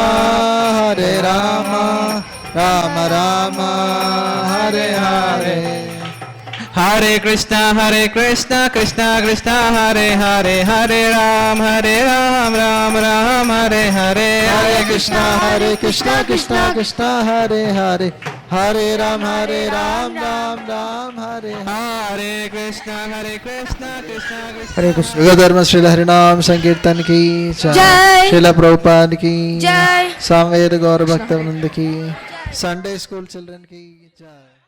Rama Rama Hare Hare Hare Krishna Krishna Krishna Hare Hare Hare Ram Ram Ram Hare Hare Hare Krishna Krishna Krishna Hare Hare Hare Ram Ram Ram Hare Hare Krishna Krishna हरे कृष्ण। धर्म श्री हरिनाम संकीर्तन की जय। श्रीला प्रभुपाद की जय। सामवेद गौर भक्तवृंद की Sunday school children की जय।